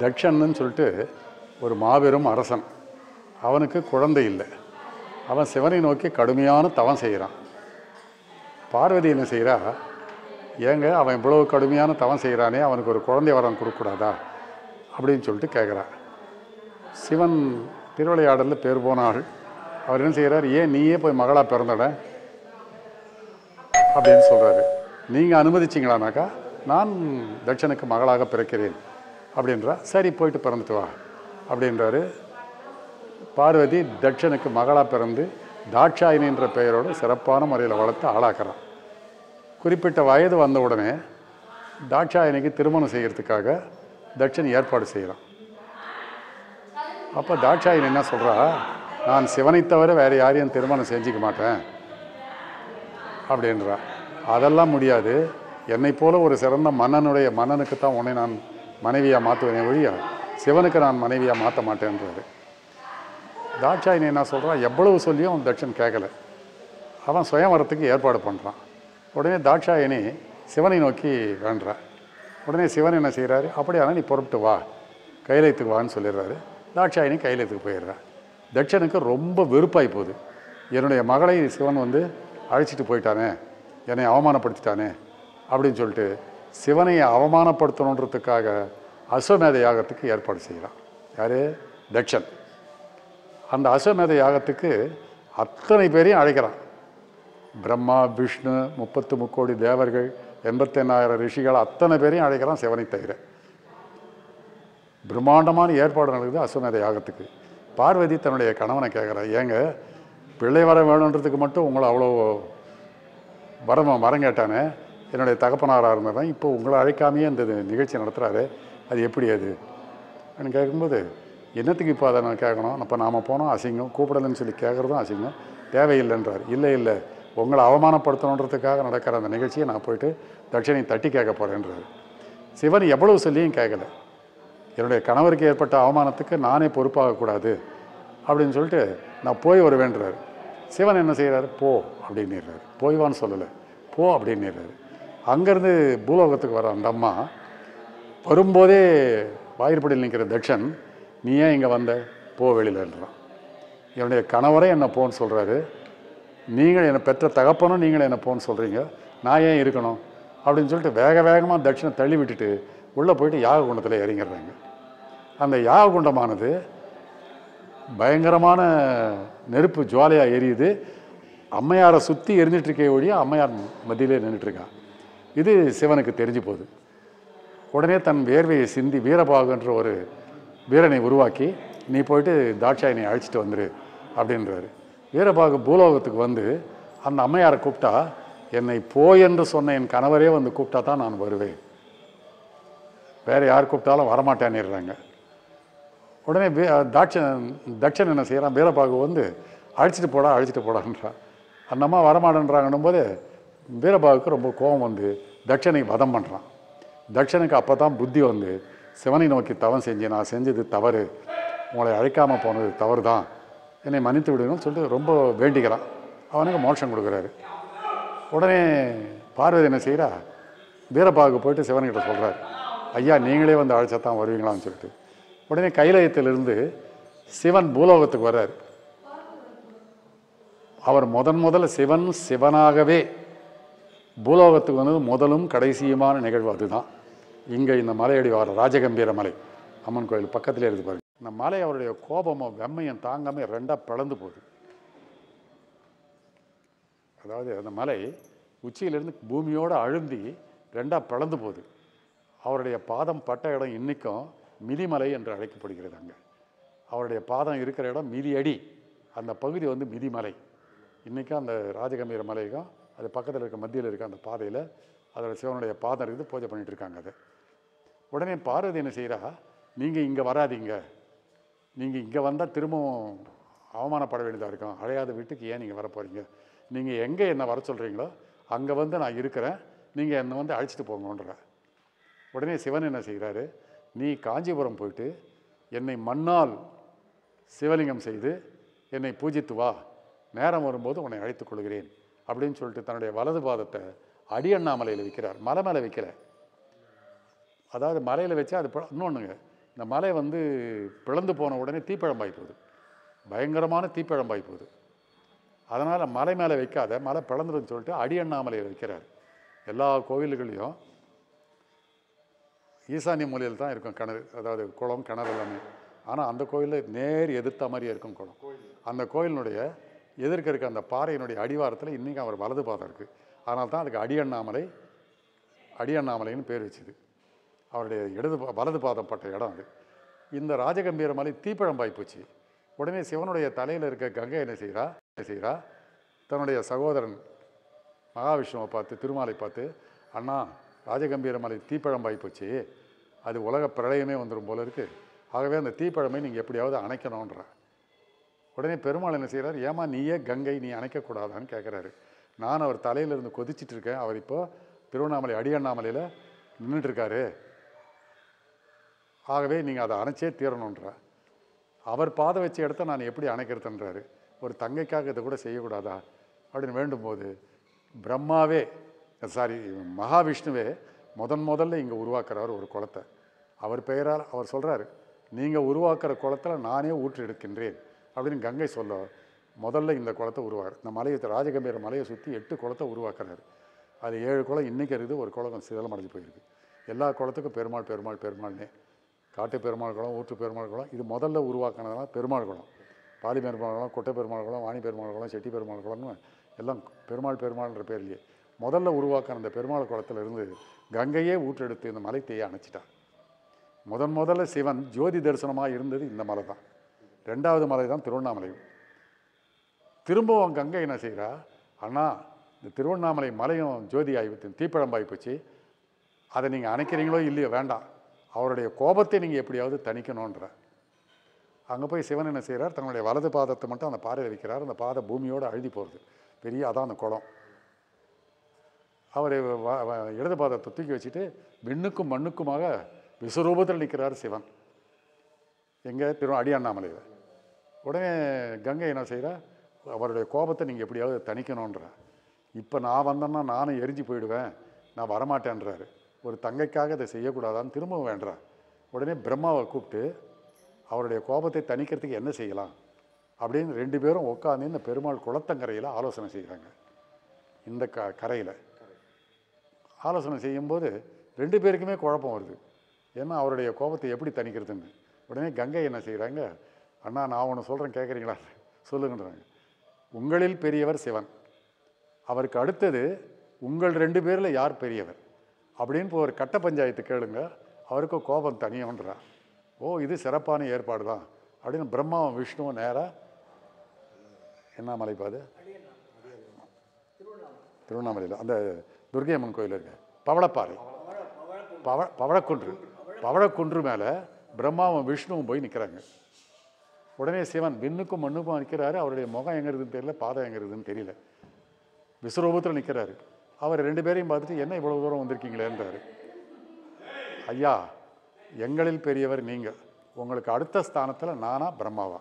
தக்ஷன்னு சொல்லிட்டு ஒரு மாபெரும் அரசன். அவனுக்கு குழந்தை இல்லை. அவன் சிவனை நோக்கி கடுமையான தவம் செய்கிறான். பார்வதி என்ன செய்கிறா, ஏங்க அவன் இவ்வளவு கடுமையான தவம் செய்கிறானே, அவனுக்கு ஒரு குழந்தை வரம் கொடுக்கூடாதா அப்படின்னு சொல்லிட்டு கேட்குறான். சிவன் திருவிளையாடலில் பேர் போன ஆள். அவர் என்ன செய்கிறார், ஏன் நீயே போய் மகளாக பிறந்தட அப்படின்னு சொல்கிறாரு. நீங்கள் அனுமதிச்சிங்களானாக்கா நான் தட்சனுக்கு மகளாக பிறக்கிறேன் அப்படின்றா. சரி போயிட்டு பிறந்துட்டு வா அப்படின்றாரு. பார்வதி தட்சனுக்கு மகளாக பிறந்து தாட்சாயினின்ற பெயரோடு சிறப்பான முறையில் வளர்த்து ஆளாக்குறான். குறிப்பிட்ட வயது வந்த உடனே தாட்சாயினிக்கு திருமணம் செய்கிறதுக்காக தட்சன் ஏற்பாடு செய்கிறான். அப்போ தாட்சாயினி என்ன சொல்கிறா, நான் சிவனை தவிர வேறு யாரையும் திருமணம் செஞ்சுக்க மாட்டேன் அப்படின்றா. அதெல்லாம் முடியாது, என்னை போல ஒரு சிறந்த மன்னனுக்கு தான் உன்னை நான் மனைவியாக மாற்றுவேனே ஒழிய சிவனுக்கு நான் மனைவியாக மாற்ற மாட்டேன்றாரு. தாட்சாயினி என்ன சொல்கிறா, எவ்வளவு சொல்லியும் அவன் தட்சன் கேட்கல. அவன் சுயவரத்துக்கு ஏற்பாடு பண்ணுறான். உடனே தாட்சாயினி சிவனை நோக்கி வேண்டா. உடனே சிவன் என்ன செய்கிறாரு, அப்படியானா நீ புறப்பட்டு வா, கைலாயத்துக்கு வான்னு சொல்லிடுறாரு. தாட்சாயினி கைலாயத்துக்கு போயிடுறான். தட்சனுக்கு ரொம்ப வெறுப்பாகி போகுது. என்னுடைய மகளை சிவன் அழைச்சிட்டு போயிட்டானே, என்னை அவமானப்படுத்திட்டானே அப்படின்னு சொல்லிட்டு சிவனை அவமானப்படுத்தணுன்றதுக்காக அஸ்வமேத யாகத்துக்கு ஏற்பாடு செய்கிறான். யார்? தட்சன். அந்த அஸ்வமேத யாகத்துக்கு அத்தனை பேரையும் அழைக்கிறான். பிரம்மா, விஷ்ணு, 33 கோடி தேவர்கள், 88,000 ரிஷிகள், அத்தனை பேரையும் அழைக்கிறான் சிவனை தவிர. பிரம்மாண்டமான ஏற்பாடு நடக்குது அஸ்வமேத யாகத்துக்கு. பார்வதி தன்னுடைய கணவனை கேட்குறா, ஏங்க பிள்ளை வர வேணுன்றதுக்கு மட்டும் உங்களை அவ்வளோ வரம் கேட்டானே, என்னுடைய தகப்பனாராக இருந்தவன் இப்போ உங்களை அழைக்காமையே இந்த நிகழ்ச்சி நடத்துகிறாரு, அது எப்படி அது அப்படின்னு கேட்கும்போது, என்னத்துக்கு இப்போ அதை நான் கேட்கணும், அப்போ நாம் போனோம் அசிங்கம், கூப்பிடலன்னு சொல்லி கேட்குறதும் அசிங்கம், தேவையில்லைன்றார். இல்லை உங்களை அவமானப்படுத்தணுன்றதுக்காக நடக்கிற அந்த நிகழ்ச்சியை நான் போயிட்டு தட்சனை தட்டி கேட்க போகிறேன்றார். சிவன் எவ்வளவு சொல்லியும் கேட்கல. என்னுடைய கணவருக்கு ஏற்பட்ட அவமானத்துக்கு நானே பொறுப்பாகக்கூடாது அப்படின்னு சொல்லிட்டு நான் போய் வருவேன்றார். சிவன் என்ன செய்கிறார், போ அப்படின்னுறாரு. போய்வான்னு சொல்லலை, போ அப்படின்னுறாரு. அங்கேருந்து பூலோகத்துக்கு வர அந்த அம்மா வரும்போதே வாயிற்படியில் நிற்கிற தட்சன், நீ ஏன் இங்கே வந்த, போ வெளியிலன்றான். என்னுடைய கணவரே என்னை போன்னு சொல்கிறாரு, நீங்கள் என்னை பெற்ற தகப்பனும் நீங்கள் என்னை போன்னு சொல்கிறீங்க, நான் ஏன் இருக்கணும் அப்படின்னு சொல்லிட்டு வேகமாக தட்சனை தள்ளி விட்டுட்டு உள்ளே போயிட்டு யாக குண்டத்தில் இறங்கிடுறாங்க. அந்த யாக குண்டமானது பயங்கரமான நெருப்பு ஜுவாலையாக எரியுது. அம்மையாரை சுற்றி எரிஞ்சிட்ருக்கே ஒழிய அம்மையார் மத்தியிலே நின்றுட்டுருக்கான். இது சிவனுக்கு தெரிஞ்சு போகுது. உடனே தன் வேர்வையை சிந்தி வீரபாகுன்ற ஒரு வீரனை உருவாக்கி, நீ போயிட்டு தாட்சாயினை அழைச்சிட்டு வந்துரு அப்படின்றாரு. வீரபாகு பூலோகத்துக்கு வந்து அந்த அம்மையாரை கூப்பிட்டா, என்னை போய் என்று சொன்ன என் கணவரே கூப்பிட்டா தான் நான் வருவேன், வேறு யார் கூப்பிட்டாலும் வரமாட்டேன்னுறாங்க. உடனே தட்சன் என்ன செய்கிறான், வீரபாகு அழைச்சிட்டு போடான்றான். அந்த அம்மா வரமாட்டேன்றாங்கன்னும் போது வீரபாகுக்கு ரொம்ப கோபம் தட்சனை வதம் பண்ணுறான். தட்சனுக்கு அப்போ தான் புத்தி சிவனை நோக்கி தவம் செஞ்சு நான் செஞ்சது தவறு, உங்களை அழைக்காமல் போனது தவறு தான், என்னை மன்னித்து விடுங்கன்னு சொல்லிட்டு ரொம்ப வேண்டிக்கிறான். அவனுக்கு மோட்சம் கொடுக்குறாரு. உடனே பார்வதி என்ன செய்கிறா, வீரபாகு போயிட்டு சிவன்கிட்ட சொல்கிறார், ஐயா நீங்களே அழைச்சத்தான் வருவீங்களான்னு சொல்லிட்டு. உடனே கைலாயத்திலிருந்து சிவன் பூலோகத்துக்கு வர்றார். அவர் முதல்ல சிவனாகவே பூலோகத்துக்கு வந்தது முதலும் கடைசியுமான நிகழ்வு அதுதான். இங்கே இந்த மலையடி வர ராஜகம்பீர மலை அம்மன் கோயில் பக்கத்திலே இருந்து பாருங்க. இந்த மலை அவருடைய கோபமும் வெம்மையும் தாங்காமல் 2ஆக பிளந்து போகுது. அதாவது அந்த மலை உச்சியிலிருந்து பூமியோடு அழுந்தி 2ஆக பிளந்து போகுது. அவருடைய பாதம் பட்ட இடம் இன்றைக்கும் மிதிமலை என்று அழைக்கப்படுகிறது. அங்கே அவருடைய பாதம் இருக்கிற இடம் மிதியடி, அந்த பகுதி மிதிமலை. இன்றைக்கும் அந்த ராஜகம்பீர மலைக்கும் அது பக்கத்தில் இருக்க மத்தியில் இருக்க அந்த பாதையில் அதோட சிவனுடைய பாதம் இருக்குது, பூஜை பண்ணிகிட்டு இருக்காங்க. அதை உடனே பார்வதி என்ன செய்கிறா, நீங்கள் இங்கே வராதிங்க, நீங்கள் இங்கே வந்தால் திரும்பவும் அவமானப்பட வேண்டியதாக இருக்கும், அழையாத வீட்டுக்கு ஏன் நீங்கள் வர போகிறீங்க, நீங்கள் எங்கே என்னை வர சொல்கிறீங்களோ அங்கே நான் இருக்கிறேன், நீங்கள் என்னை அழைச்சிட்டு போங்கன்ற. உடனே சிவன் என்ன செய்கிறாரு, நீ காஞ்சிபுரம் போயிட்டு என்னை மண்ணால் சிவலிங்கம் செய்து என்னை பூஜித்து வா, நேரம் வரும்போது உன்னை அழைத்துக் கொள்கிறேன் அப்படின்னு சொல்லிட்டு தன்னுடைய வலது பாதத்தை அடியண்ணாமலையில் வைக்கிறார். மலை மேலே வைக்கல, அதாவது மலையில் வச்சா அது இன்னொன்றுங்க, இந்த மலை வந்து பிளந்து போன உடனே தீப்பழம்பாய் போகுது, பயங்கரமான தீப்பழம்பாய் போகுது. அதனால் மலை மேலே வைக்காத, மலை பிளந்துருன்னு சொல்லிட்டு அடியண்ணாமலையில் வைக்கிறார். எல்லா கோவில்களையும் ஈசானிய மூலையில் தான் இருக்கும் கிணறு, அதாவது குளம் கிணறு எல்லாமே. ஆனால் அந்த கோயிலில் நேர் எதிர்த்த மாதிரியே இருக்கும் குளம். அந்த கோயிலினுடைய எதிர்க்க இருக்க அந்த பாறையினுடைய அடிவாரத்தில் இன்றைக்கும் அவர் வலது பாதம் இருக்குது. அதனால தான் அதுக்கு அடியண்ணாமலைன்னு பேர் வச்சுது. அவருடைய வலது பாதம் பட்ட இடம் அது. இந்த ராஜகம்பீர மலை தீப்பழம்பாய் போச்சு. உடனே சிவனுடைய தலையில் இருக்க கங்கை என்ன செய்கிறா, தன்னுடைய சகோதரன் மகாவிஷ்ணுவை பார்த்து, திருமாலை பார்த்து, அண்ணா ராஜகம்பீர மலை தீப்பழம்பாய் போச்சு, அது உலக பிரளயமே வந்துடும் போல இருக்குது, ஆகவே அந்த தீப்பழமை நீங்கள் எப்படியாவது அணைக்கணுன்ற. உடனே பெருமாள் என்ன செய்கிறார், ஏமா நீயே கங்கை, நீ அணைக்கக்கூடாதான்னு கேட்குறாரு. நான் அவர் தலையிலிருந்து கொதிச்சிட்டு இருக்கேன், அவர் இப்போது திருவண்ணாமலை அடியண்ணாமலையில் நின்றுட்டுருக்காரு, ஆகவே நீங்கள் அதை அணைச்சே தீரணுன்ற. அவர் பாதை வச்ச இடத்த நான் எப்படி அணைக்கிறதுன்றாரு. ஒரு தங்கைக்காக இதை கூட செய்யக்கூடாதா அப்படின்னு வேண்டும்போது பிரம்மாவே மகாவிஷ்ணுவே முதல்ல இங்கே உருவாக்குறாரு ஒரு குளத்தை. அவர் பெயரால் அவர் சொல்கிறாரு, நீங்கள் உருவாக்குற குளத்தில் நானே ஊற்று எடுக்கின்றேன் அப்படின்னு கங்கை சொல்ல முதல்ல இந்த குளத்தை உருவாரு. இந்த மலையை ராஜகம்பீர மலையை சுற்றி 8 குளத்தை உருவாக்குறாரு. அது 7 குளம் இன்றைக்கி இருக்குது, ஒரு குளம் சிதலமடைஞ்சு போயிருக்கு. எல்லா குளத்துக்கும் பெருமாள்னே, காட்டு பெருமாள் குளம், ஊற்று பெருமாள் குளம், இது முதல்ல உருவாக்கினதுனால பெருமாள் குளம். பாலி பெருமாள் குளம், கொட்டை பெருமாள் குளம், வாணி பெருமாள் குளம், செட்டி பெருமாள் குளம்னு எல்லாம் பெருமாள்ன்ற பேர்லையே முதல்ல உருவாக்கின அந்த பெருமாள் குளத்தில் இருந்து கங்கையே ஊற்றெடுத்து இந்த மலை தேய அணைச்சிட்டான். முதல்ல சிவன் ஜோதி தரிசனமாக இருந்தது இந்த மலை தான். 2வது மலை தான் திருவண்ணாமலையும். திரும்பவும் கங்கை என்ன செய்கிறா, அண்ணா இந்த திருவண்ணாமலை மலையும் ஜோதி ஆகி தீப்பழம்பாய் போச்சு, அதை நீங்கள் அணைக்கிறீங்களோ இல்லையோ வேண்டாம், அவருடைய கோபத்தை நீங்கள் எப்படியாவது தணிக்கணுன்ற. அங்கே போய் சிவன் என்ன செய்கிறார், தன்னுடைய வலது பாதத்தை மட்டும் அந்த பாறையில் வைக்கிறார். அந்த பாதை பூமியோடு அழுதி போகிறது, பெரிய அதான் அந்த குளம். அவர் இடது பாதத்தை தூக்கி வச்சுட்டு விண்ணுக்கும் மண்ணுக்குமாக விஸ்வரூபத்தில் நிற்கிறார் சிவன், எங்கே அடியண்ணாமலையில். உடனே கங்கை என்ன செய்கிறா, அவருடைய கோபத்தை நீங்கள் எப்படியாவது தணிக்கணுன்ற. இப்போ நான் வந்தேன்னா நானும் எரிஞ்சு போயிடுவேன், நான் வரமாட்டேன்றாரு. ஒரு தங்கைக்காக இதை செய்யக்கூடாதான்னு திரும்பவும் வேண்டார். உடனே பிரம்மாவை கூப்பிட்டு அவருடைய கோபத்தை தணிக்கிறதுக்கு என்ன செய்யலாம் அப்படின்னு 2 பேரும் உட்காந்து இந்த பெருமாள் குளத்தங்கரையில் ஆலோசனை செய்கிறாங்க. இந்த கரையில் ஆலோசனை செய்யும்போது 2 பேருக்குமே குழப்பம் வருது, ஏன்னா அவருடைய கோபத்தை எப்படி தணிக்கிறதுன்னு. உடனே கங்கை என்ன செய்கிறாங்க, அண்ணா நான் ஒன்று சொல்கிறேன் கேட்குறீங்களா, சொல்லுங்கன்றாங்க. உங்களில் பெரியவர் சிவன், அவருக்கு அடுத்தது உங்கள் 2 பேரில் யார் பெரியவர் அப்படின்னு ஒரு கட்ட பஞ்சாயத்து கேளுங்க, அவருக்கு கோபம் தனியோன்றா. ஓ இது சிறப்பான ஏற்பாடு தான் அப்படின்னு பிரம்மாவும் விஷ்ணுவும் நேராக என்ன மலைப்பாது திருவண்ணாமலையில் அந்த துர்க்கை அம்மன் கோயில் இருக்கு, பவளப்பாறை, பவழக்குன்று மேலே பிரம்மாவும் விஷ்ணுவும் போய் நிற்கிறாங்க. உடனே சிவன் விண்ணுக்கும் மண்ணுக்கும் நிற்கிறாரு. அவருடைய முகம் எங்கே இருக்குதுன்னு தெரியல, பாதம் எங்கே இருக்குதுன்னு தெரியல, விஸ்வரூபத்தில் நிற்கிறாரு. அவர் 2 பேரையும் பார்த்துட்டு என்ன இவ்வளோ தூரம் வந்திருக்கீங்களேன்றாரு. ஐயா எங்களில் பெரியவர் நீங்கள், உங்களுக்கு அடுத்த ஸ்தானத்தில் நானா பிரம்மாவா,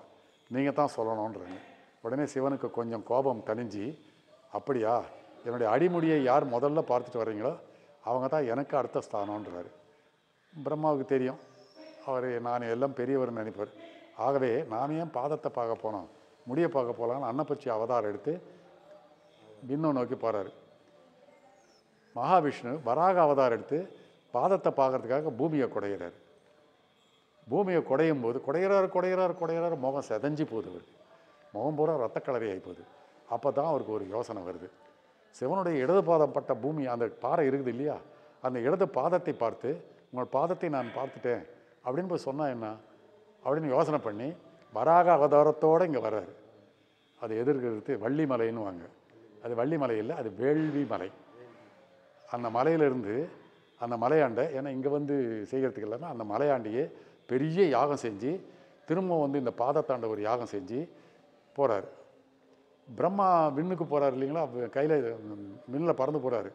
நீங்கள் தான் சொல்லணுன்றாங்க. உடனே சிவனுக்கு கொஞ்சம் கோபம் தணிஞ்சு, அப்படியா, என்னுடைய அடிமுடியை யார் முதல்ல பார்த்துட்டு வர்றீங்களோ அவங்க தான் எனக்கு அடுத்த ஸ்தானன்றாரு. பிரம்மாவுக்கு தெரியும், அவர் நான் எல்லாம் பெரியவர்னு நினைப்பார். ஆகவே நாம் ஏன் பாதத்தை பார்க்க போனோம், முடியை பார்க்க போகலான்னு அன்னப்பட்சி அவதாரம் எடுத்து விண்ணை நோக்கி போகிறாரு. மகாவிஷ்ணு வராக அவதாரம் எடுத்து பாதத்தை பார்க்கறதுக்காக பூமியை குடையிறார். பூமியை குடையும் போது குடையிறார் முகம் செதஞ்சு போகுது, அவருக்கு முகம் பூரா ரத்த கலரி ஆகி போகுது. அப்போ தான் அவருக்கு ஒரு யோசனை வருது, சிவனுடைய இடது பாதம் பட்ட பூமி அந்த பாறை இருக்குது இல்லையா, அந்த இடது பாதத்தை பார்த்து உங்கள் பாதத்தை நான் பார்த்துட்டேன் அப்படின்னு போய் சொன்னால் என்ன அப்படின்னு யோசனை பண்ணி வராக அவதாரத்தோடு இங்கே வர்றாரு. அது எதிர்க்கிறது வள்ளிமலைன்னு வாங்க, அது வள்ளிமலை இல்லை, அது வேள்வி மலை. அந்த மலையிலிருந்து அந்த மலையாண்டை, ஏன்னா இங்கே வந்து செய்கிறதுக்கு இல்லாமல் அந்த மலையாண்டியே பெரிய யாகம் செஞ்சு திரும்ப வந்து இந்த பாதத்தாண்ட ஒரு யாகம் செஞ்சு போகிறார். பிரம்மா விண்ணுக்கு போகிறார் இல்லைங்களா, கையில் மின்னில் பறந்து போகிறாரு.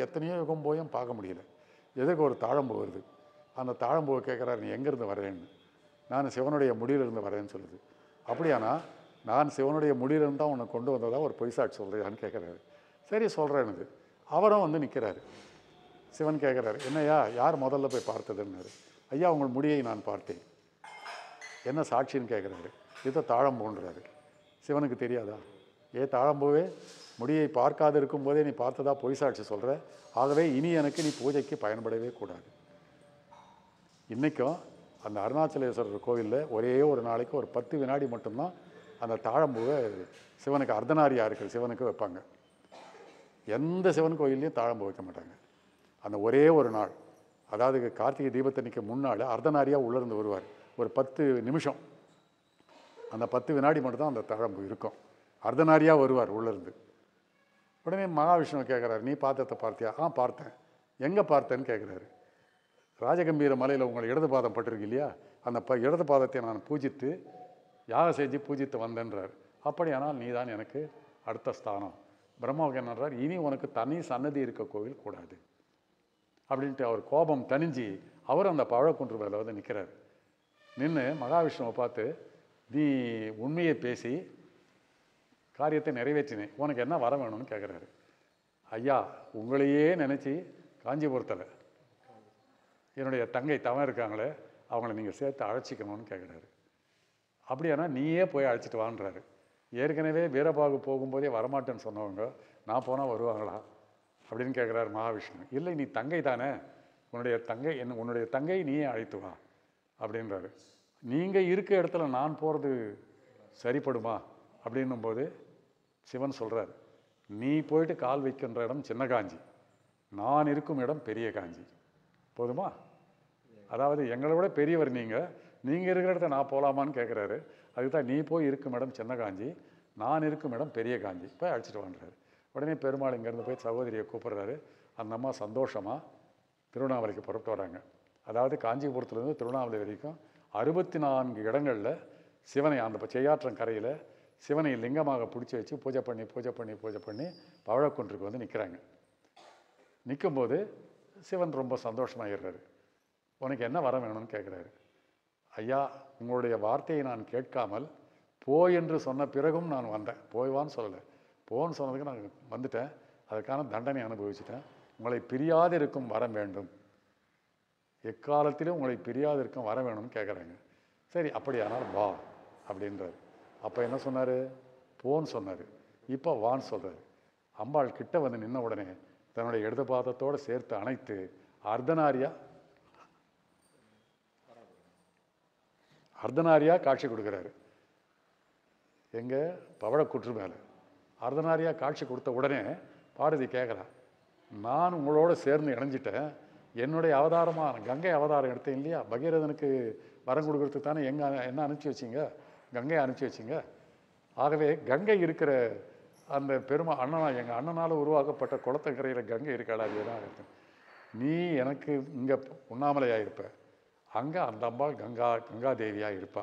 எத்தனையோ யுகம் போயும் பார்க்க முடியல. எதுக்கு ஒரு தாழம்பு வருது, அந்த தாழம்பூவை கேட்குறாரு, நீ எங்கேருந்து வரேன்னு. நான் சிவனுடைய முடியிலிருந்து வரேன்னு சொல்லுது. அப்படியானா நான் சிவனுடைய முடியிலிருந்து தான் உன்னை கொண்டு வந்ததாக ஒரு பொய்சாட்சி சொல்கிறேன்னு கேட்குறாரு. சரி சொல்கிறேன்னு அவரும் வந்து நிற்கிறாரு. சிவன் கேட்குறாரு, என்னையா யார் முதல்ல போய் பார்த்ததுன்னாரு. ஐயா உங்கள் முடியை நான் பார்த்தேன், என்ன சாட்சின்னு கேட்குறாரு. இதை தாழம்பூன்றாரு. சிவனுக்கு தெரியாதா? தாழம்பூவே, முடியை பார்க்காது இருக்கும்போதே நீ பார்த்ததா பொய் சாட்சி சொல்கிற, ஆகவே இனி எனக்கு நீ பூஜைக்கு பயன்படவே கூடாது. இன்றைக்கும் அந்த அருணாச்சலேஸ்வரர் கோவிலில் ஒரே ஒரு நாளைக்கு ஒரு 10 வினாடி மட்டும்தான் அந்த தாழம்பூவை சிவனுக்கு, அர்த்தநாரியா இருக்கிற சிவனுக்கு வைப்பாங்க. எந்த சிவன் கோயில்லையும் தாழம்பூ வைக்க மாட்டாங்க. அந்த ஒரே ஒரு நாள், அதாவது கார்த்திகை தீபத்தன்னைக்கு முன்னால் அர்த்தநாரியாக உள்ளேருந்து வருவார். ஒரு 10 நிமிஷம், அந்த 10 வினாடி மட்டும்தான் அந்த தாழம்பூ இருக்கும். அர்த்தநாரியாக வருவார் உள்ளேருந்து. உடனே மகாவிஷ்ணு கேட்குறாரு, நீ பாத்திரத்தை பார்த்தியா? பார்த்தேன். எங்கே பார்த்தேன்னு கேட்குறாரு. ராஜகம்பீர மலையில் உங்கள் இடது பாதம் பட்டிருக்கு இல்லையா, அந்த இடது பாதத்தை நான் பூஜித்து யாக செஞ்சு பூஜித்து வந்தேன்றார். அப்படியானால் நீ தான் எனக்கு அடுத்த ஸ்தானம். பிரம்மாவுக்கு என்னன்றார், இனி உனக்கு தனி சன்னதி இருக்க கோவில் கூடாது அப்படின்ட்டு அவர் கோபம் தணிஞ்சு அவர் அந்த பவழக்குன்று மேலே வந்து நிற்கிறார். நின்று மகாவிஷ்ணுவை பார்த்து, நீ உண்மையை பேசி காரியத்தை நிறைவேற்றினேன், உனக்கு என்ன வர வேணும்னு கேட்குறாரு. ஐயா உங்களையே நினச்சி காஞ்சிபுரத்தில் என்னுடைய தங்கை தவன் இருக்காங்களே, அவங்கள நீங்கள் சேர்த்து அழைச்சிக்கணும்னு கேட்குறாரு. அப்படியானா நீயே போய் அழைச்சிட்டு வான்றாரு. ஏற்கனவே வீரபாகு போகும்போதே வரமாட்டேன்னு சொன்னவங்க நான் போனால் வருவாங்களா அப்படின்னு கேட்குறாரு மகாவிஷ்ணு. இல்லை நீ தங்கை தானே, உன்னுடைய தங்கை நீயே அழைத்து வா அப்படின்றாரு. நீங்கள் இருக்க இடத்துல நான் போகிறது சரிப்படுமா அப்படின்னும்போது சிவன் சொல்கிறார், நீ போயிட்டு கால் வைக்கின்ற இடம் சின்ன காஞ்சி, நான் இருக்கும் இடம் பெரிய காஞ்சி, போதுமா? அதாவது எங்களை விட பெரியவர் நீங்கள் இருக்கிற இடத்த நான் போகலாமான்னு கேட்குறாரு. அதுக்கு தான் நீ போய் இருக்கும் இடம் சின்ன காஞ்சி, நான் இருக்கும் இடம் பெரிய காஞ்சி, போய் அழைச்சிட்டு வான்றாரு. உடனே பெருமாள் இங்கேருந்து போய் சகோதரியை கூப்பிட்றாரு. அந்த அம்மா சந்தோஷமாக திருவண்ணாமலைக்கு புறப்பட்டு வராங்க. அதாவது காஞ்சிபுரத்துலேருந்து திருவண்ணாமலை வரைக்கும் 64 இடங்களில் சிவனை, அந்த செய்யாற்றன் கரையில் சிவனை லிங்கமாக பிடிச்சி வச்சு பூஜை பண்ணி பவழக்குன்றுக்கு வந்து நிற்கிறாங்க. நிற்கும்போது சிவன் ரொம்ப சந்தோஷமாகிடுறாரு. உனக்கு என்ன வர வேணும்னு கேட்குறாரு. ஐயா உங்களுடைய வார்த்தையை நான் கேட்காமல் போய் என்று சொன்ன பிறகும் நான் வந்தேன், போய்வான்னு சொல்லலை, போன்னு சொன்னதுக்கு நான் வந்துட்டேன், அதுக்கான தண்டனை அனுபவிச்சிட்டேன். உங்களை பிரியாது இருக்கும் வர வேண்டும், எக்காலத்திலும் உங்களை பிரியாது இருக்கும் வர வேணும்னு கேட்குறாங்க. சரி அப்படியானால் வா அப்படின்றாரு. அப்போ என்ன சொன்னார்? போன்னு சொன்னார். இப்போ வான்னு சொல்கிறார். அம்பாள் கிட்ட வந்து நின்ன உடனே தன்னுடைய இடது பாதத்தோடு சேர்த்து அணைத்து அர்த்தநாரியாக காட்சி கொடுக்குறாரு. எங்கே? பவழக்குற்று மேலே அர்த்தநாரியாக காட்சி கொடுத்த உடனே பார்வதி கேட்குறா, நான் உங்களோட சேர்ந்து இணைஞ்சிட்டேன், என்னுடைய அவதாரமாக கங்கை அவதாரம் எடுத்தேன் இல்லையா, பகீரதனுக்கு வரம் கொடுக்கறதுக்கு தானே என்ன அனுப்பிச்சி வச்சிங்க, கங்கையை அனுப்பிச்சி வச்சிங்க. ஆகவே கங்கை இருக்கிற அந்த எங்கள் அண்ணனால் உருவாக்கப்பட்ட குளத்தக்கரையில் கங்கை இருக்காளா, அதுதான் இருக்கேன். நீ எனக்கு இங்கே உண்ணாமலையாக இருப்ப, அங்கே அந்த அம்பாள் கங்காதேவியாக இருப்பா.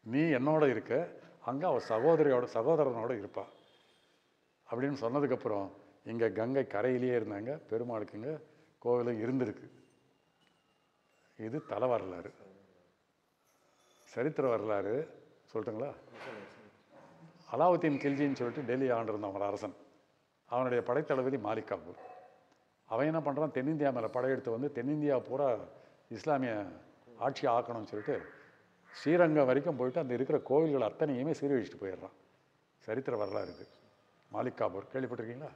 நீ என்னோட இருக்க, அங்கே அவள் சகோதரனோட இருப்பா அப்படின்னு சொன்னதுக்கப்புறம் இங்கே கங்கை கரையிலேயே இருந்தாங்க. பெருமாளுக்குங்க கோவிலும் இருந்திருக்கு. இது தலை வரலாறு, சரித்திர வரலாறு. சொல்லட்டுங்களா? அலாவுத்தீன் கில்ஜின்னு சொல்லிட்டு டெல்லி ஆண்டிருந்தான் ஒரு அரசன். அவனுடைய படைத்தளபதி மாலிக் காபூர். அவன் என்ன பண்ணுறான், தென்னிந்தியா மேலே படையெடுத்து வந்து தென்னிந்தியா பூரா இஸ்லாமிய ஆட்சி ஆக்கணும்னு சொல்லிட்டு ஸ்ரீரங்கம் வரைக்கும் போயிட்டு அந்த இருக்கிற கோவில்கள் அத்தனையுமே சீரழிச்சிட்டு போயிடுறான். சரித்திர வரலாறு இது. மாலிக் காபூர் கேள்விப்பட்டிருக்கீங்களா?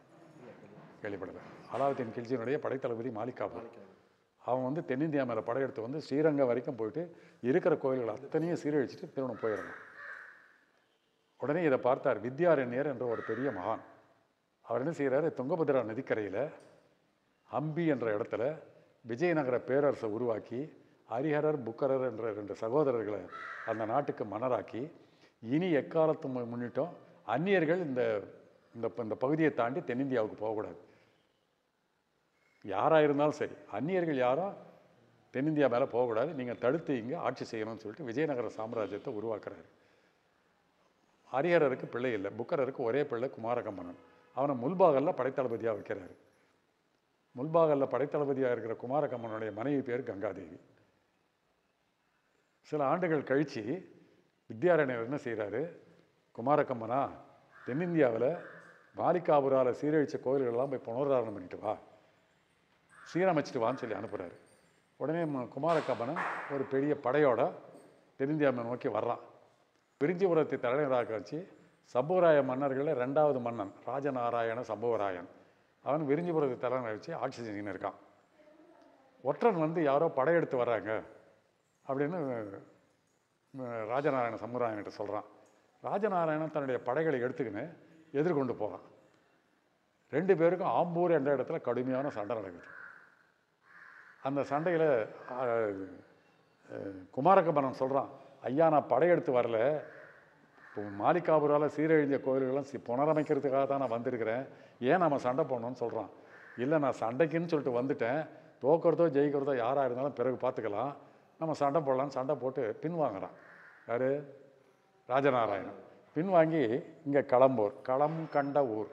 கேள்விப்படலை. அலாவுத்தீன் கில்ஜியினுடைய படைத்தளபதி மாலிக் காபூர். அவன் வந்து தென்னிந்தியா மேலே படையெடுத்து வந்து ஸ்ரீரங்கம் வரைக்கும் போயிட்டு இருக்கிற கோவில்கள் அத்தனையும் சீரழிச்சிட்டு திருவண்ணம் போயிடுறான். உடனே இதை பார்த்தார் வித்யாரண்யர் என்ற ஒரு பெரிய மகான். அவர் என்ன செய்கிறாரு, துங்கபத்ரா நதிக்கரையில் ஹம்பி என்ற இடத்துல விஜயநகர பேரரசை உருவாக்கி ஹரிஹரர் புக்கரர் என்ற 2 சகோதரர்களை அந்த நாட்டுக்கு மன்னராக்கி, இனி எக்காலத்து முன்னிட்டும் அந்நியர்கள் இந்த பகுதியை தாண்டி தென்னிந்தியாவுக்கு போகக்கூடாது, யாராக இருந்தாலும் சரி, அந்நியர்கள் யாரும் தென்னிந்தியா மேலே போகக்கூடாது, நீங்கள் தடுத்து இங்கே ஆட்சி செய்யணும்னு சொல்லிட்டு விஜயநகர சாம்ராஜ்யத்தை உருவாக்குறாரு. ஹரிஹரருக்கு பிள்ளை இல்லை, புக்கரருக்கு ஒரே பிள்ளை குமாரகம்பனன். அவனை முல்பாகலில் படைத்தளபதியாக வைக்கிறாரு. முல்பாகலில் படைத்தளபதியாக இருக்கிற குமாரகம்பனுடைய மனைவி பேர் கங்காதேவி. சில ஆண்டுகள் கழித்து வித்யாரண்யர் என்ன செய்கிறாரு, குமாரகம்பனா தென்னிந்தியாவில் மாலிகாபுரால் சீரழித்த கோயில்களெல்லாம் போய் புனருத்தாரணம் பண்ணிட்டு வா, சீரமைச்சிட்டு வான்னு சொல்லி அனுப்புகிறாரு. உடனே குமாரக்கம்பனன் ஒரு பெரிய படையோட தென்னிந்தியாவை நோக்கி வர்றான். விரிஞ்சிபுரத்தை தலைநகராக வச்சு சம்புவராய மன்னர்களில் 2வது மன்னன் ராஜநாராயண சம்புவராயன், அவன் விரிஞ்சிபுரத்தை தலைநகராக வச்சு ஆட்சி செஞ்சுன்னு இருக்கான். ஒற்றன் வந்து யாரோ படையெடுத்து வர்றாங்க அப்படின்னு ராஜநாராயண சம்புவராயன்கிட்ட சொல்கிறான். ராஜநாராயணன் தன்னுடைய படைகளை எடுத்துக்கின்னு எதிர்கொண்டு போகிறான். 2 பேருக்கும் ஆம்பூர் என்ற இடத்துல கடுமையான சண்டை நடக்குது. அந்த சண்டையில் குமாரக்கம்பனன் சொல்கிறான், ஐயா நான் படையெடுத்து வரல, இப்போ மாலிகாபுரால் சீரழிஞ்ச கோயில்கள்லாம் புனரமைக்கிறதுக்காக தான் நான் வந்திருக்கிறேன், ஏன் நம்ம சண்டை போடணும்னு சொல்கிறான். இல்லை நான் சண்டைக்குன்னு சொல்லிட்டு வந்துட்டேன், தோக்கிறதோ ஜெயிக்கிறதோ யாராக இருந்தாலும் பிறகு பார்த்துக்கலாம், நம்ம சண்டை போடலான்னு சண்டை போட்டு பின்வாங்குறான். யார்? ராஜநாராயணன். பின்வாங்கி இங்கே களம்பூர், களம் கண்ட ஊர்,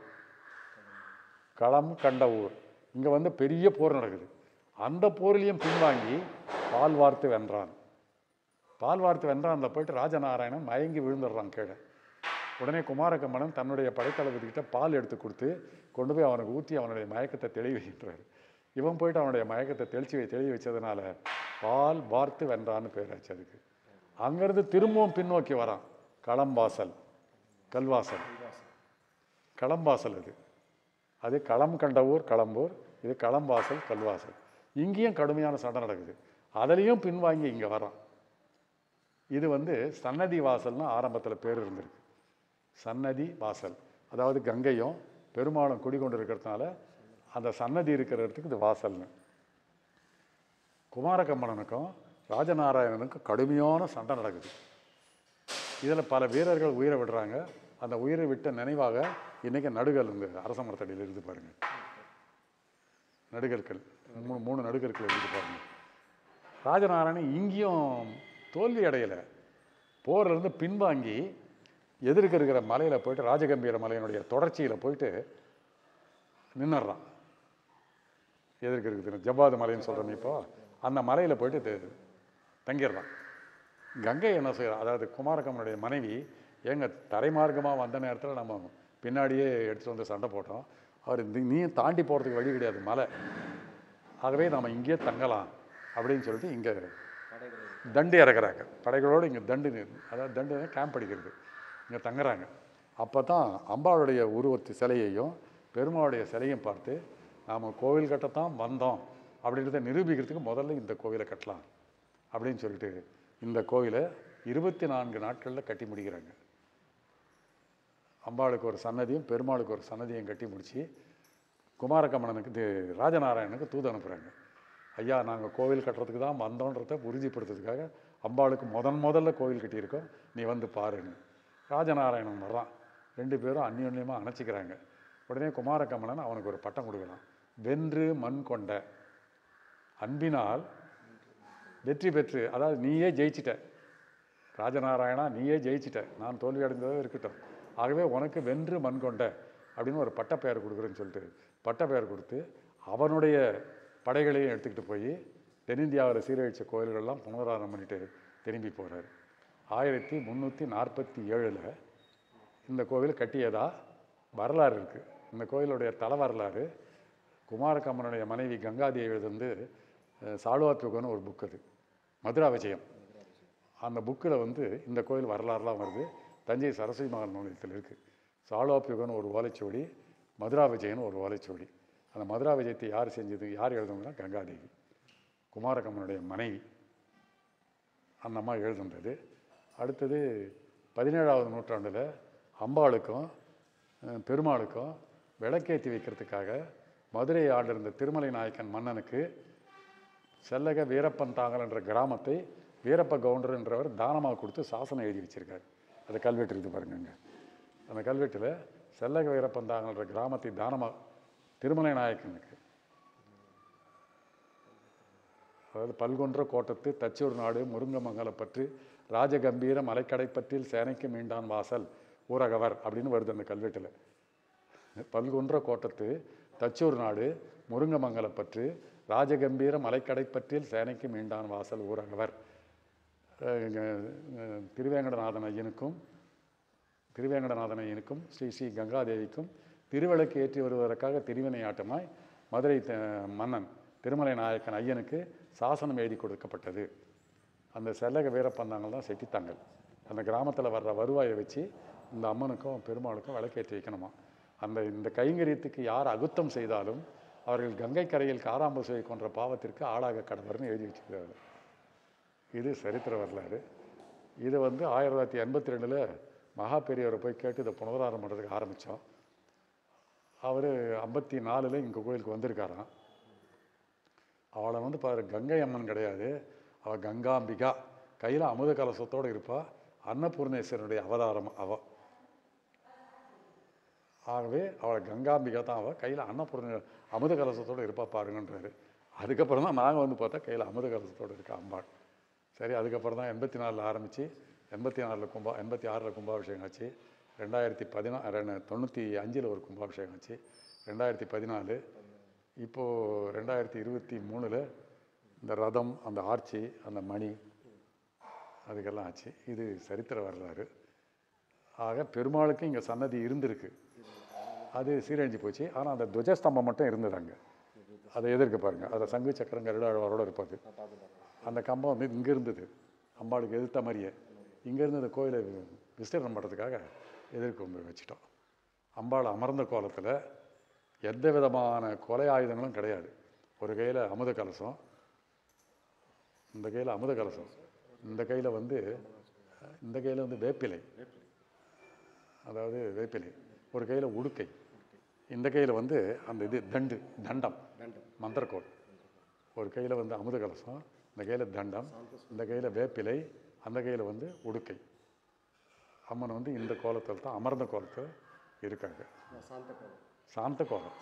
களம் கண்ட ஊர், இங்கே வந்து பெரிய போர் நடக்குது. அந்த போர்லேயும் பின்வாங்கி பால் வார்த்து வென்றான். பால் வார்த்து வென்றான். அந்த போயிட்டு ராஜநாராயணன் மயங்கி விழுந்துடுறான் கீழே. உடனே குமாரக்கம்பனன் தன்னுடைய படைத்தளபதிக்கிட்ட பால் எடுத்து கொடுத்து கொண்டு போய் அவனுக்கு ஊற்றி அவனுடைய மயக்கத்தை தெளிவு வைக்கின்றார். இவன் போயிட்டு அவனுடைய மயக்கத்தை தெளிவு வச்சதுனால பால் வார்த்து வென்றான்னு பேராச்சு அதுக்கு. அங்கேருந்து திரும்பவும் பின்னோக்கி வரான். களம்பாசல், கல்வாசல், களம்பாசல் அது. அது களம் கண்ட ஊர் களம்பூர், இது களம்பாசல் கல்வாசல். இங்கேயும் கடுமையான சண்டை நடக்குது. அதுலேயும் பின்வாங்கி இங்கே வரான். இது வந்து சன்னதி வாசல்னு ஆரம்பத்தில் பேர் இருந்திருக்கு. சன்னதி வாசல், அதாவது கங்கையும் பெருமாளும் குடிகொண்டு இருக்கிறதுனால அந்த சன்னதி இருக்கிற இடத்துக்கு இது வாசல்னு. குமாரக்கம்பனனுக்கும் ராஜநாராயணனுக்கும் கடுமையான சண்டை நடக்குது. இதில் பல வீரர்கள் உயிரை விடுறாங்க. அந்த உயிரை விட்ட நினைவாக இன்றைக்கி நடுகல் இந்த அரச மரத்தடியில் இருந்து பாருங்கள், நடுகற்கள் 3 நடுகற்கள் இருந்து பாருங்கள். ராஜநாராயணன் இங்கேயும் தோல்வி அடையலை. போரிலிருந்து பின்வாங்கி எதிர்க்க இருக்கிற மலையில் போயிட்டு ராஜகம்பீர மலையினுடைய தொடர்ச்சியில் போயிட்டு நின்றுறான். எதிர்க்க இருக்குது ஜவ்வாது மலைன்னு சொல்கிறோம், இப்போ அந்த மலையில் போயிட்டு தங்கிடுறான். கங்கை என்ன செய்கிறான், அதாவது குமாரக்கம்பனுடைய மனைவி, எங்கள் தரைமார்க்கமாக வந்த நேரத்தில் நம்ம பின்னாடியே எடுத்துகிட்டு வந்து சண்டை போட்டோம், அவர் நீயும் தாண்டி போகிறதுக்கு வழி கிடையாது மலை, ஆகவே நாம் இங்கேயே தங்கலாம் அப்படின்னு சொல்லிட்டு இங்கே தண்டு இறக்குறாங்க. படைகளோடு இங்கே தண்டு, அதாவது தண்டு கேம்ப் அடிக்கிறது, இங்கே தங்குறாங்க. அப்போ தான் அம்பாளுடைய உருவத்து சிலையையும் பெருமாளுடைய சிலையும் பார்த்து நாம் கோவில் கட்டத்தான் வந்தோம் அப்படின்றத நிரூபிக்கிறதுக்கு முதல்ல இந்த கோவிலை கட்டலாம் அப்படின்னு சொல்லிட்டு இந்த கோவிலை 24 நாட்களில் கட்டி முடிக்கிறாங்க. அம்பாளுக்கு ஒரு சன்னதியும் பெருமாளுக்கு ஒரு சன்னதியும் கட்டி முடித்து குமாரக்கம்பனனுக்கு ராஜநாராயணனுக்கு தூது அனுப்புகிறாங்க. ஐயா நாங்கள் கோவில் கட்டுறதுக்கு தான் வந்தோன்றதை உறுதிப்படுத்துறதுக்காக அம்பாளுக்கு முதல்ல கோவில் கட்டியிருக்கோம், நீ வந்து பாருன்னு. ராஜநாராயணன் வர்றான். 2 பேரும் அந்யோன்யமாக அணைச்சிக்கிறாங்க. உடனே குமாரக்கம்பனன் அவனுக்கு ஒரு பட்டம் கொடுக்கலாம். வென்று மண் கொண்ட, அன்பினால் வெற்றி பெற்று, அதாவது நீயே ஜெயிச்சிட்ட ராஜநாராயணா, நீயே ஜெயிச்சிட்ட, நான் தோல்வி அடைந்ததோ இருக்கட்டும், ஆகவே உனக்கு வென்று மண் கொண்ட அப்படின்னு ஒரு பட்டப்பெயர் கொடுக்குறேன்னு சொல்லிட்டு பட்டப்பெயர் கொடுத்து அவனுடைய படைகளையும் எடுத்துக்கிட்டு போய் தென்னிந்தியாவில் சீரழித்த கோயில்கள்லாம் புனராரம் பண்ணிட்டு திரும்பி போகிறார். 1347 இந்த கோவில் கட்டியதா வரலாறு இருக்குது. இந்த கோயிலுடைய தல வரலாறு குமாரக்கம்பனுடைய மனைவி கங்காதேவி எழுதுந்து சாளுவாத்யுகன்னு ஒரு புக், அது மதுரா விஜயம். அந்த புக்கில் வந்து இந்த கோயில் வரலாறுலாம் வருது. தஞ்சை சரஸ்வதி மகால் நூலகத்தில் இருக்குது. சாளுவாத்யுகன்னு ஒரு ஓலைச்சுவடி, மதுரா விஜயன்னு ஒரு ஓலைச்சுவடி. அந்த மதுரா விஜயத்தை யார் செஞ்சது, யார் எழுதுனா கங்காதேவி, குமாரக்கம்பனுடைய மனைவி. அந்த அம்மா எழுதுன்றது. அடுத்தது 17ஆவது நூற்றாண்டில் அம்பாளுக்கும் பெருமாளுக்கும் விளக்கேற்றி வைக்கிறதுக்காக மதுரை ஆண்டிருந்த திருமலை நாயக்கன் மன்னனுக்கு செல்லக வீரப்பன் தாங்கல் என்ற கிராமத்தை வீரப்ப கவுண்டர் என்றவர் தானமாக கொடுத்து சாசனம் எழுதி வச்சிருக்காரு. அந்த கல்வெட்டு இருக்குது பாருங்க. அந்த கல்வெட்டில் செல்லக வீரப்பன் தாங்கல் என்ற கிராமத்தை தானமாக திருமலை நாயக்கனுக்கு, அதாவது பல்கொன்ற கோட்டத்து தச்சூர் நாடு முருங்கமங்கலப்பற்று ராஜகம்பீர மலைக்கடைப்பற்றில் சேனைக்கு மீண்டான் வாசல் ஊரகவர் அப்படின்னு வருது அந்த கல்வெட்டில். பல்கொன்ற கோட்டத்து தச்சூர் நாடு முருங்கமங்கலப்பற்று ராஜகம்பீர மலைக்கடைப்பற்றில் சேனைக்கு மீண்டான் வாசல் ஊரகவர். திருவேங்கடநாதன் ஐயனுக்கும் ஸ்ரீ ஸ்ரீ கங்காதேவிக்கும் திருவிளக்கு ஏற்றி வருவதற்காக திருவினையாட்டமாய் மதுரை மன்னன் திருமலை நாயக்கன் ஐயனுக்கு சாசனம் எழுதி கொடுக்கப்பட்டது. அந்த செல்லக வீரப்பந்தாங்கள் தான் செட்டித்தாங்கள். அந்த கிராமத்தில் வர்ற வருவாயை வச்சு இந்த அம்மனுக்கும் பெருமாளுக்கும் விளக்கேற்றி வைக்கணுமா. இந்த கைங்கரியத்துக்கு யார் அகுத்தம் செய்தாலும் அவர்கள் கங்கை கரையில் காராம்பசுவை கொன்ற பாவத்திற்கு ஆளாக கடவர்னு எழுதி வச்சுக்கிறாரு. இது சரித்திர வரலாறு. இது 1982 மகா பெரியவரை போய் கேட்டு இதை புனராரம் பண்ணுறதுக்கு ஆரம்பித்தோம். அவர் 54 இங்கே கோயிலுக்கு வந்திருக்காராம். அவளை பாரு, கங்கை அம்மன் கிடையாது, அவள் கங்காம்பிகா, கையில் அமுத கலசத்தோடு இருப்பாள், அன்னபூர்ணேஸ்வரனுடைய அவதாரம் அவள். ஆகவே அவளை கங்காம்பிகா தான், அவள் கையில் அமுத கலசத்தோடு இருப்பா பாருங்கன்றாரு. அதுக்கப்புறம் தான் நாங்கள் பார்த்தா கையில் அமுத கலசத்தோடு இருக்கா அம்பாள். சரி, அதுக்கப்புறம் தான் 84 ஆரம்பித்து 86 கும்பாபிஷேகம் ஆச்சு. 95 ஒரு கும்பாபிஷேகம் ஆச்சு. 2014 இப்போது 2023 இந்த ரதம், அந்த ஆர்ச்சி, அந்த மணி, அதுக்கெல்லாம் ஆச்சு. இது சரித்திர வரலாறு. ஆக பெருமாளுக்கு இங்கே சன்னதி இருந்திருக்கு, அது சீரழிஞ்சு போச்சு. ஆனால் அந்த துவஜஸ்தம்பம் மட்டும் இருந்தது அங்கே. அதை எதிர்க்க பாருங்கள், அதில் சங்கு சக்கரம் கருடாழ்வாரோடு இருப்பாது. அந்த கம்பம் இங்கே இருந்தது, அம்பாளுக்கு எதிர்த்த மாதிரியே. இங்கேருந்து அந்த கோயிலை விஸ்தீர்ணம் பண்ணுறதுக்காக எதிர்க்கு வச்சுட்டோம். அம்பாள் அமர்ந்த கோலத்தில் எந்த விதமான கொலை ஆயுதங்களும் கிடையாது. ஒரு கையில் அமுத கலசம், இந்த கையில் அமுத கலசம், இந்த கையில் இந்த கையில் வேப்பிலை, அதாவது வேப்பிலை, ஒரு கையில் உடுக்கை, இந்த கையில் அந்த தண்டம் மந்திரக்கோள், ஒரு கையில் அமுத கலசம், இந்த கையில் தண்டம், இந்த கையில் வேப்பிலை, அந்த கையில் உடுக்கை. அம்மன் இந்த கோலத்தில் தான், அமர்ந்த கோலத்தில் இருக்காங்க, சாந்த கோலம்.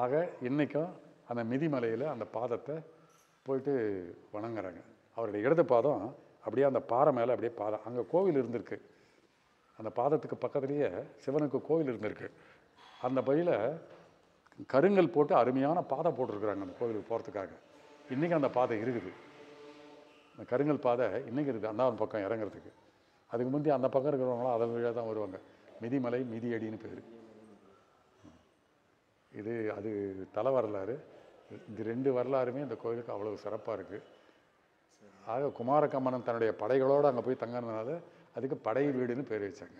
ஆக இன்றைக்கும் அந்த மிதிமலையில் அந்த பாதத்தை போயிட்டு வணங்குறாங்க. அவருடைய இடது பாதம் அப்படியே அந்த பாறை மேலே அப்படியே பாதம், அங்கே கோவில் இருந்திருக்கு. அந்த பாதத்துக்கு பக்கத்துலேயே சிவனுக்கு கோவில் இருந்திருக்கு. அந்த பையில் கருங்கல் போட்டு அருமையான பாதை போட்டிருக்குறாங்க அந்த கோவிலுக்கு போகிறதுக்காக. இன்றைக்கி அந்த பாதை இருக்குது, அந்த கருங்கல் பாதை இன்றைக்கி இருக்குது அந்த பக்கம் இறங்குறதுக்கு. அதுக்கு முந்தைய அந்த பக்கம் இருக்கிறவங்களாம் அதை வழியாக தான் வருவாங்க. மிதிமலை, மிதியடின்னு பேர். அது தல வரலாறு. இது 2 வரலாறுமே இந்த கோயிலுக்கு அவ்வளோ சிறப்பாக இருக்குது. ஆக குமாரகம்மனன் தன்னுடைய படைகளோடு அங்கே போய் தங்கினதுனால அதுக்கு படை வீடுன்னு பேர் வச்சாங்க.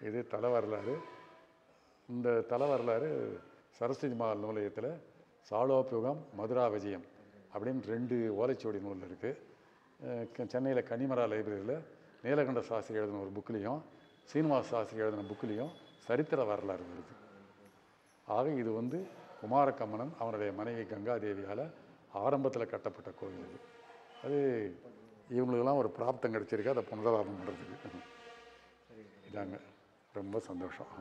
இது தல வரலாறு. இந்த தல வரலாறு சரஸ்வதி மகால் நூலகத்தில் சாலோபியுகம், மதுரா விஜயம் அப்படின்னு 2 ஓலைச்சுவடி நூல் இருக்குது. சென்னையில் கன்னிமரா லைப்ரரியில் நீலகண்ட சாஸ்திரி எழுதின ஒரு புக்லேயும், சீனிவாச சாஸ்திரி எழுதின புக்லேயும் சரித்திர வரலாறு வருது. ஆக இது குமாரகம்மனன் அவனுடைய மனைவி கங்காதேவியால் ஆரம்பத்தில் கட்டப்பட்ட கோவில். அது இவங்களுக்கெல்லாம் ஒரு பிராப்தம் கிடச்சிருக்கு அதை புனராரணம் பண்ணுறதுக்கு. இதாங்க ரொம்ப சந்தோஷம்.